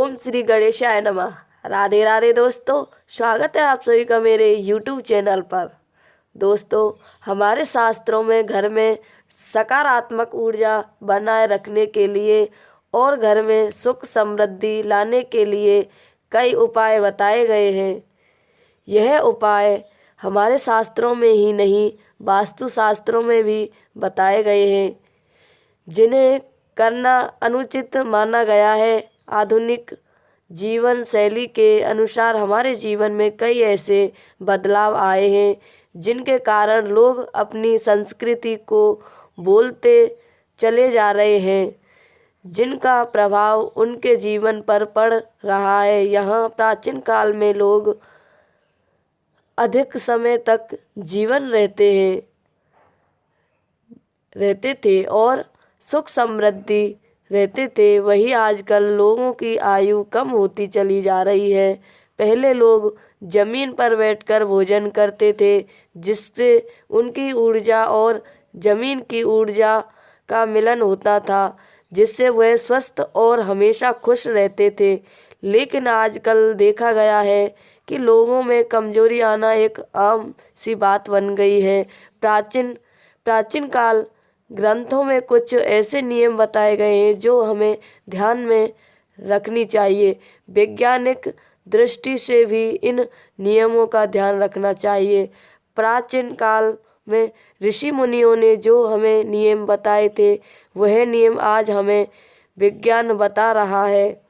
ओम श्री गणेशाय नमः। राधे राधे दोस्तों, स्वागत है आप सभी का मेरे यूट्यूब चैनल पर। दोस्तों, हमारे शास्त्रों में घर में सकारात्मक ऊर्जा बनाए रखने के लिए और घर में सुख समृद्धि लाने के लिए कई उपाय बताए गए हैं। यह उपाय हमारे शास्त्रों में ही नहीं, वास्तु शास्त्रों में भी बताए गए हैं, जिन्हें करना अनुचित माना गया है। आधुनिक जीवन शैली के अनुसार हमारे जीवन में कई ऐसे बदलाव आए हैं जिनके कारण लोग अपनी संस्कृति को बोलते चले जा रहे हैं, जिनका प्रभाव उनके जीवन पर पड़ रहा है। यहाँ प्राचीन काल में लोग अधिक समय तक जीवन रहते थे और सुख समृद्धि रहते थे, वही आजकल लोगों की आयु कम होती चली जा रही है। पहले लोग जमीन पर बैठकर भोजन करते थे, जिससे उनकी ऊर्जा और जमीन की ऊर्जा का मिलन होता था, जिससे वह स्वस्थ और हमेशा खुश रहते थे। लेकिन आजकल देखा गया है कि लोगों में कमजोरी आना एक आम सी बात बन गई है। प्राचीन काल ग्रंथों में कुछ ऐसे नियम बताए गए हैं जो हमें ध्यान में रखनी चाहिए। वैज्ञानिक दृष्टि से भी इन नियमों का ध्यान रखना चाहिए। प्राचीन काल में ऋषि मुनियों ने जो हमें नियम बताए थे, वह नियम आज हमें विज्ञान बता रहा है।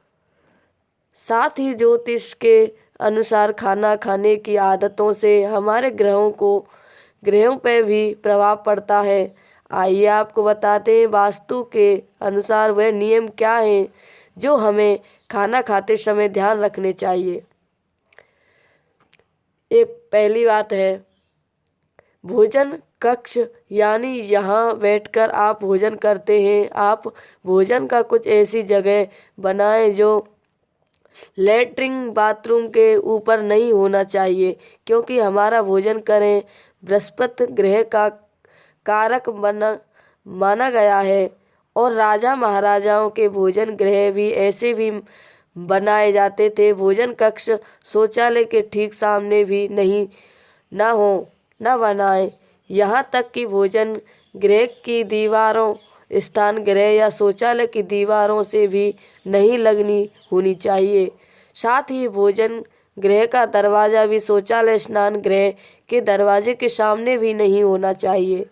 साथ ही ज्योतिष के अनुसार खाना खाने की आदतों से हमारे ग्रहों पर भी प्रभाव पड़ता है। आइए आपको बताते हैं वास्तु के अनुसार वह नियम क्या हैं जो हमें खाना खाते समय ध्यान रखने चाहिए। एक पहली बात है भोजन कक्ष, यानी यहाँ बैठकर आप भोजन करते हैं। आप भोजन का कुछ ऐसी जगह बनाएं जो लैट्रिन बाथरूम के ऊपर नहीं होना चाहिए, क्योंकि हमारा भोजन करें बृहस्पति ग्रह का कारक माना गया है और राजा महाराजाओं के भोजन गृह भी ऐसे भी बनाए जाते थे। भोजन कक्ष शौचालय के ठीक सामने भी न बनाए। यहाँ तक कि भोजन गृह की दीवारों, स्थान गृह या शौचालय की दीवारों से भी नहीं लगनी होनी चाहिए। साथ ही भोजन गृह का दरवाज़ा भी शौचालय स्नान गृह के दरवाजे के सामने भी नहीं होना चाहिए।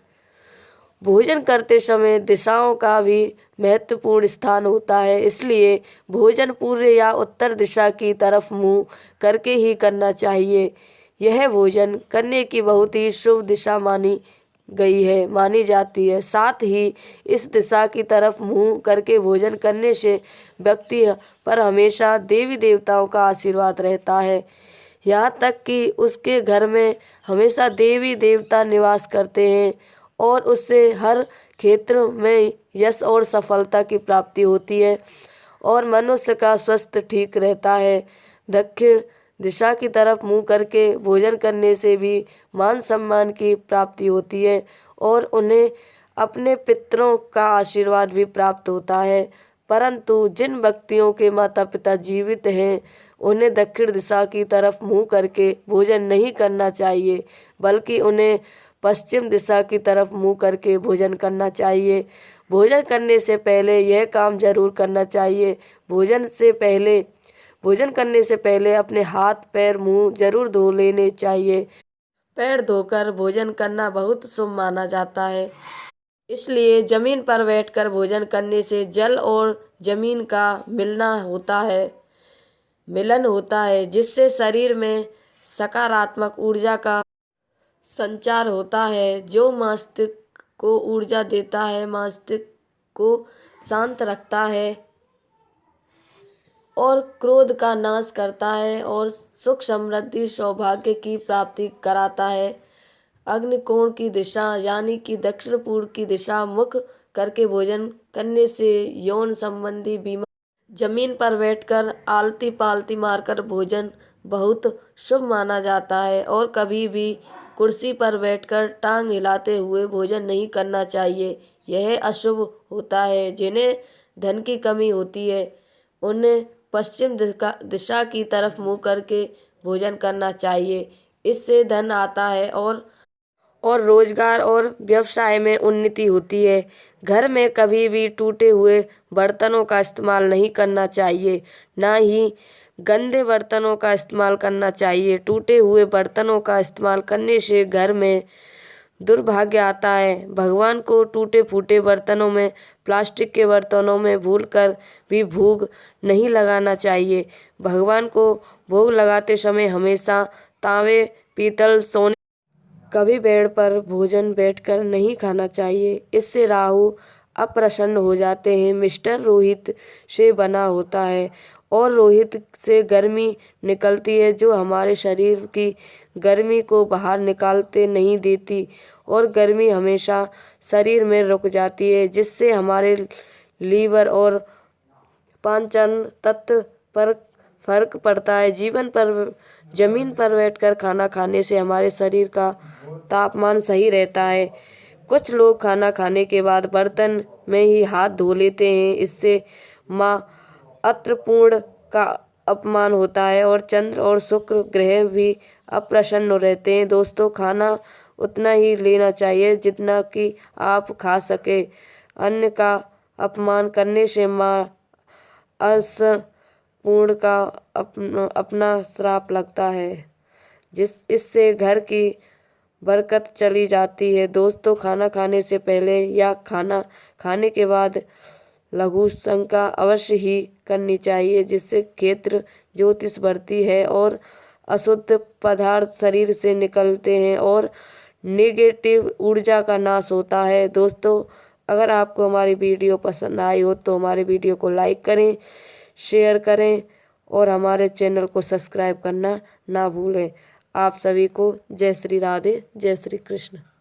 भोजन करते समय दिशाओं का भी महत्वपूर्ण स्थान होता है, इसलिए भोजन पूर्व या उत्तर दिशा की तरफ मुंह करके ही करना चाहिए। यह भोजन करने की बहुत ही शुभ दिशा मानी जाती है। साथ ही इस दिशा की तरफ मुंह करके भोजन करने से व्यक्ति पर हमेशा देवी देवताओं का आशीर्वाद रहता है। यहाँ तक कि उसके घर में हमेशा देवी देवता निवास करते हैं और उससे हर क्षेत्र में यश और सफलता की प्राप्ति होती है और मनुष्य का स्वास्थ्य ठीक रहता है। दक्षिण दिशा की तरफ मुंह करके भोजन करने से भी मान सम्मान की प्राप्ति होती है और उन्हें अपने पितरों का आशीर्वाद भी प्राप्त होता है। परंतु जिन व्यक्तियों के माता पिता जीवित हैं, उन्हें दक्षिण दिशा की तरफ मुंह करके भोजन नहीं करना चाहिए, बल्कि उन्हें पश्चिम दिशा की तरफ मुंह करके भोजन करना चाहिए। भोजन करने से पहले यह काम जरूर करना चाहिए। भोजन करने से पहले अपने हाथ पैर मुंह जरूर धो लेने चाहिए। पैर धोकर भोजन करना बहुत शुभ माना जाता है, इसलिए जमीन पर बैठकर भोजन करने से जल और जमीन का मिलन होता है, जिससे शरीर में सकारात्मक ऊर्जा का संचार होता है, जो मस्तिष्क को ऊर्जा देता है, मस्तिष्क को शांत रखता है और क्रोध का नाश करता है और सुख समृद्धि सौभाग्य की प्राप्ति कराता है। अग्निकोण की दिशा यानी कि दक्षिण पूर्व की दिशा मुख करके भोजन करने से यौन संबंधी बीमारी, जमीन पर बैठकर आलती पालती मारकर भोजन बहुत शुभ माना जाता है और कभी भी कुर्सी पर बैठकर टांग हिलाते हुए भोजन नहीं करना चाहिए। यह अशुभ होता है। जिन्हें धन की कमी होती है, उन्हें पश्चिम दिशा की तरफ मुँह करके भोजन करना चाहिए। इससे धन आता है और रोजगार और व्यवसाय में उन्नति होती है। घर में कभी भी टूटे हुए बर्तनों का इस्तेमाल नहीं करना चाहिए, ना ही गंदे बर्तनों का इस्तेमाल करना चाहिए। टूटे हुए बर्तनों का इस्तेमाल करने से घर में दुर्भाग्य आता है। भगवान को टूटे फूटे बर्तनों में, प्लास्टिक के बर्तनों में भूलकर भी भोग नहीं लगाना चाहिए। भगवान को भोग लगाते समय हमेशा तांबे, पीतल, सोने कभी बेड पर भोजन बैठकर नहीं खाना चाहिए। इससे राहु अप्रसन्न हो जाते हैं। मिस्टर रोहित से बना होता है और रोहित से गर्मी निकलती है जो हमारे शरीर की गर्मी को बाहर निकालते नहीं देती और गर्मी हमेशा शरीर में रुक जाती है, जिससे हमारे लीवर और पाचन तंत्र पर फर्क पड़ता है। जमीन पर बैठकर खाना खाने से हमारे शरीर का तापमान सही रहता है। कुछ लोग खाना खाने के बाद बर्तन में ही हाथ धो लेते हैं। इससे माँ अत्रपूर्ण का अपमान होता है और चंद्र और शुक्र ग्रह भी अप्रसन्न रहते हैं। दोस्तों, खाना उतना ही लेना चाहिए जितना कि आप खा सके। अन्य का अपमान करने से माँ पूर्ण का अपना श्राप लगता है, इससे घर की बरकत चली जाती है। दोस्तों, खाना खाने से पहले या खाना खाने के बाद लघु शंका अवश्य ही करनी चाहिए, जिससे क्षेत्र ज्योतिष बढ़ती है और अशुद्ध पदार्थ शरीर से निकलते हैं और नेगेटिव ऊर्जा का नाश होता है। दोस्तों, अगर आपको हमारी वीडियो पसंद आई हो तो हमारे वीडियो को लाइक करें, शेयर करें और हमारे चैनल को सब्सक्राइब करना ना भूलें। आप सभी को जय श्री राधे, जय श्री कृष्ण।